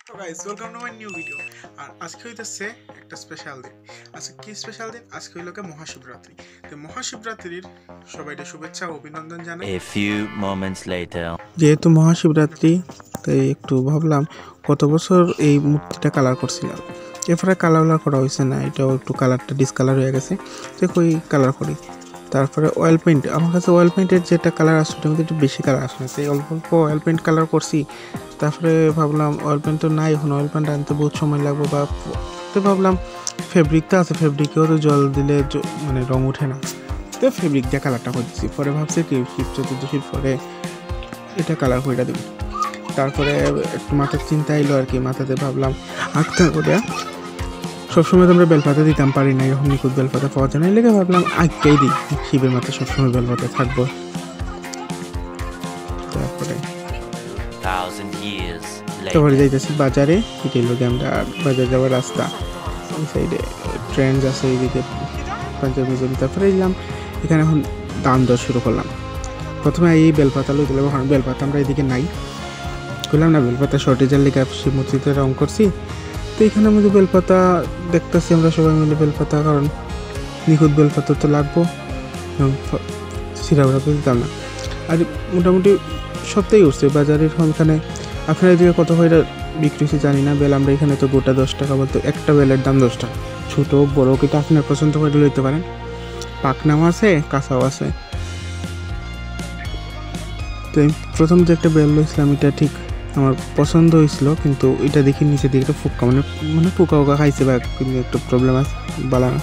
So guys, welcome to my new video. আর আজকে হইতেছে একটা স্পেশাল দিন। আজকে কি স্পেশাল দিন? আজকে হইল মহাশিবরাত্রি। তো মহাশিবরাত্রির সবাইকে শুভেচ্ছা ও অভিনন্দন জানাই। A few moments later. যেহেতু মহাশিবরাত্রি তাই একটু ভাবলাম গত বছর এই মূর্তিটা কালার করছিলাম। এরপরে কালার করা হয়েছে না, এটাও একটু কালারটা ডিসকালার হয়ে গেছে। তো কই কালার করি। তারপরে অয়েল পেইন্ট, আমার কাছে অয়েল পেইন্টের যেটা কালার আসছে ওটার মধ্যে একটু বেশি কালার আসে না, তাই অল্প অল্প অয়েল পেইন্ট কালার করছি। তারপরে ভাবলাম অয়েল পেন্ট তো নাই, এখন অয়েল পেন্ট আনতে বহুত সময় লাগবে, বা তো ভাবলাম ফেব্রিক তো আছে, ফেব্রিকেও তো জল দিলে মানে রং ওঠে না, তো ফেব্রিক দিয়ে কালারটা করছি। পরে ভাবছি কি শিব চতুর্দশীর পরে এটা কালার করে দেবো। তারপরে একটু মাথার চিন্তা এলো আর কি, মাথাতে ভাবলাম আঁকতে করে সবসময় তো আমরা বেলপাতা দিতাম পারি না, এরকম নিখুঁত বেলপাতা পাওয়া যায় না, লেগে ভাবলাম আঁকতেই দিই, শিবের মাথায় সবসময় বেলপাতা থাকবো। তারপরে যাইতেছি বাজারে, এটাই লোক আমরা বাজার যাওয়ার রাস্তা, ওই সাইডে ট্রেন আছে এইদিকে পাঞ্জাব মিউজিয়াম। তারপরে এলাম এখানে, এখন দাম দর শুরু করলাম। প্রথমে এই বেলপাতা লই দিলাম, এখন বেলপাতা আমরা এদিকে নাই, বললাম না বেলপাতা শর্টেজের লেগে শিব মূর্তিতে রং করছি। তো এখানে আমাদের বেলপাতা দেখতেছি আমরা সবাই মিলে বেলপাতা, কারণ নিখুঁত বেলপাতা তো লাগবো, সিরাবরা তো দিতাম না। আর মোটামুটি সপ্তাহে উঠছে বাজারের ওখানে। আপনার এদিকে কত করে বিক্রি হচ্ছে জানি না, বেল আমরা এখানে তো গোটা 10 টাকা, বলতে একটা বেলের দাম 10 টাকা, ছোটো বড়ো কিন্তু আপনার পছন্দ করে লইতে পারেন। পাকনাও আছে, কাঁচাও আছে। তো প্রথম যে একটা বেল লইছিলাম এটা ঠিক আমার পছন্দ হয়েছিল, কিন্তু এটা দেখি নিচে দিকে একটা ফুকা মানে পোকা ওকা খাইছে বা কিন্তু একটা প্রবলেম আছে বালানো।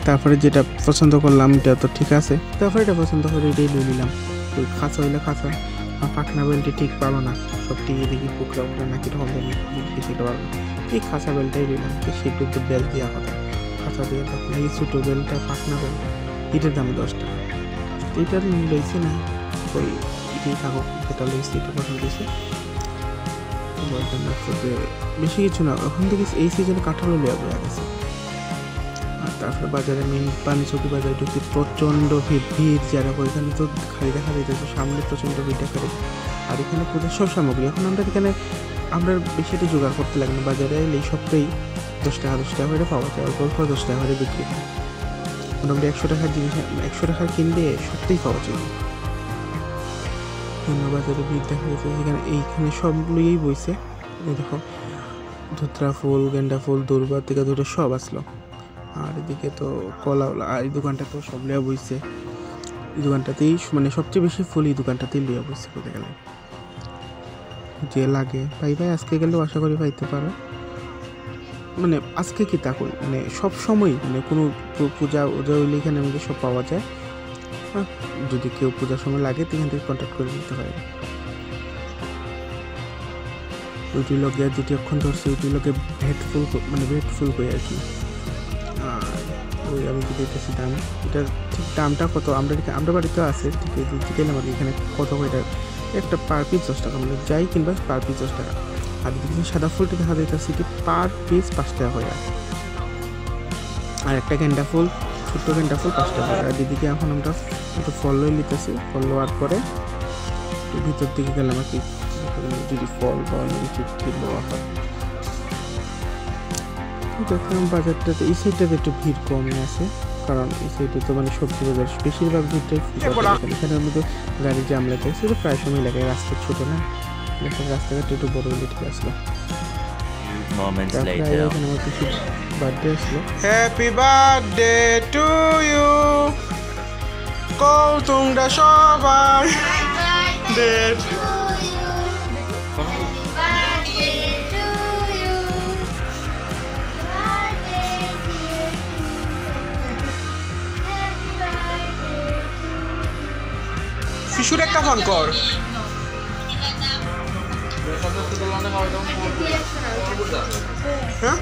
তারপরে যেটা পছন্দ করলাম এটা তো ঠিক আছে, তারপরে এটা পছন্দ করে এটাই লই নিলাম। খাঁচা হইলে খাঁচা, পাখনা বেলটি ঠিক পালো না, সব টিকে দেখি পুকরা উঠে নাকি তখন সেটা পারবো না, এই খাঁচা বেলটাই রইলাম, সেটা তো বেল দেওয়া কথা, খাঁচা দিয়ে তখন এই ছোটো বেলটা পাখনা বেল এটার দাম 10 টাকা। এটা লইছি না, ওই এটাই থাকুক, যেটা লইছি এটা পছন্দ হয়েছে। বেশি কিছু না, ওখান থেকে এই সিজনে কাঁঠালও লিয়া বয়ে গেছে। আর তারপরে বাজারে মেন পানিচৌকি বাজারে ঢুকছি, প্রচণ্ড ভিড় যারা ওইখানে তো খালি দেখা দিতেছে, সামনে প্রচণ্ড ভিড় দেখা যায়। আর এখানে পূজার সব সামগ্রী এখন আমরা এখানে আমরা বেশি একটা জোগাড় করতে লাগে না, বাজারে এলে এই সবটাই 10 টাকা করে পাওয়া যায়, অল্প অল্প 10 টাকা করে বিক্রি হয়। মোটামুটি 100 টাকার জিনিস 100 টাকার কিনলে সবটাই পাওয়া যায়। বাজারে ভিড় দেখা যাচ্ছে, এইখানে সবগুলোই বইছে। দেখো ধুতরা ফুল, গেন্দা ফুল, দুর্বা থেকে ধরে সব আসলো। আর এদিকে তো কলাওলা, আর এই দোকানটা তো সব লিয়া বইছে, এই দোকানটাতেই মানে সবচেয়ে বেশি ফুল এই দোকানটাতেই লিয়া বইছে। বলতে গেলে যে লাগে পাইবাই, আজকে গেলেও আশা করি পাইতে পারো। মানে আজকে কি তা করি, মানে সব সময় মানে কোনো পূজা হইলে এখানে আমাদের সব পাওয়া যায়। যদি কেউ পূজার সময় লাগে তো এখান থেকে কন্ট্যাক্ট করে নিতে পারে। ওইটি লোকে যেটি অক্ষণ ধরছে ওইটি লোকে ভেটফুল, মানে ভেটফুল করি আর কি। আর ওই আমি কি দেখতেছি দাম, এটার ঠিক দামটা কত, আমরা বাড়িতে আছে ঠিক চিকেন আমাদের এখানে কত করে, একটা পার পিস 10 টাকা, মানে যাই কিনবা পার পিস 10 টাকা। আর এদিকে সাদা ফুলটি দেখা যাইতেছে কি পার পিস 5 টাকা করে, আর একটা গেন্দা ফুল, ছোট্ট গেন্দা ফুল 5 টাকা। আর এদিকে এখন আমরা একটু ফল লই নিতেছি, ফল লওয়ার পরে ভিতর দিকে গেলাম আর কি, যদি ফল বা অন্য কিছু লওয়া হয়। দেখলাম বাজারটাতে এই সাইডটাতে একটু ভিড় কমই আছে, কারণ এই সাইডে তো মানে সবজি বাজার বেশিরভাগ ভিড়টাই এখানে মধ্যে গাড়ি জ্যাম লাগে, সেটা প্রায় সময় লাগে, রাস্তা ছোট না, রাস্তাঘাটটা একটু বড় হলে ঠিক আসলো। এখানে আমার কিছু বার্থডে আসলো, হ্যাপি বার্থডে টু ইউ, কও তোমরা সবাই ডেট শিশুর একটা ফোন কর। হ্যাঁ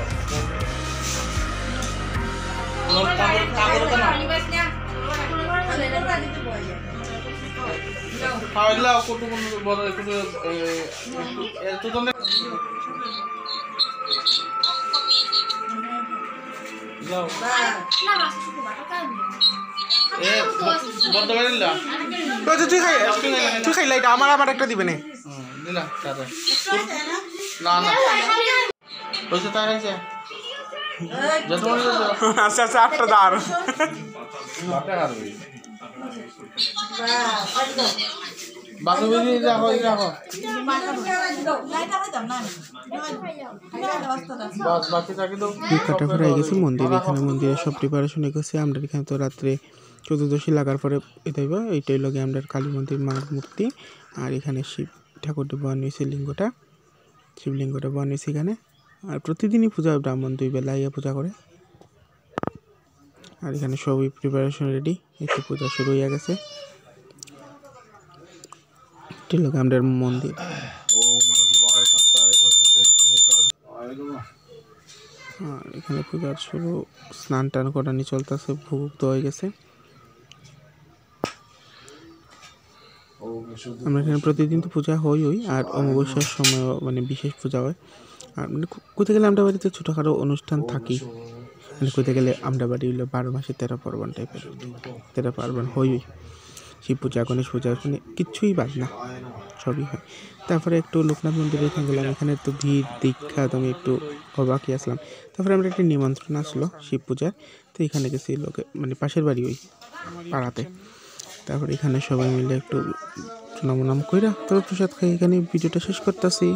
তুই খাইলা এটা, আমার একটা দিবে না। না না ওইসে তাই হয়েছে আচ্ছা আচ্ছা আটটা দাঁড় বাকি বিধি রাখো রাখো কাটা করে গেছি মন্দির এখানে মন্দিরের সব প্রিপারেশন গেছে আমরা এখানে তো রাত্রে চতুর্দশী লাগার পরে এটাই এইটাই লগে আমরা কালী মন্দির মার মূর্তি আর এখানে শিব ঠাকুরটা বানিয়েছে লিঙ্গটা শিবলিঙ্গটা বানিয়েছে এখানে আর প্রতিদিনই পূজা হয় ব্রাহ্মণ 2 বেলা ইয়া পূজা করে আর এখানে সবই প্রিপারেশন রেডি একটু পূজা শুরু হয়ে গেছে এটি লোক আমাদের মন্দির আর এখানে পূজার শুরু স্নান টান করানি চলতেছে ভোগ তো হয়ে গেছে আমরা এখানে প্রতিদিন তো পূজা হই আর অমাবস্যার সময় মানে বিশেষ পূজা হয় আর মানে কোথায় গেলে আমরা বাড়িতে ছোটোখাটো অনুষ্ঠান থাকি মানে কোথায় গেলে আমরা বাড়ি হইলো 12 মাসে 13 পার্বণ টাইপের 13 পার্বণ হই শিব পূজা গণেশ পূজা মানে কিচ্ছুই বাদ না সবই হয় তারপরে একটু লোকনাথ মন্দিরে এখানে গেলাম এখানে তো ভিড় দীক্ষা আমি একটু অবাকই আসলাম তারপরে আমরা একটা নিমন্ত্রণ আসলো শিব পূজার তো এখানে গেছি লোকে মানে পাশের বাড়ি ওই পাড়াতে তারপরে এখানে সবাই মিলে একটু নাম কইরা তবে প্রসাদ খাই এখানে ভিডিওটা শেষ করতেছি।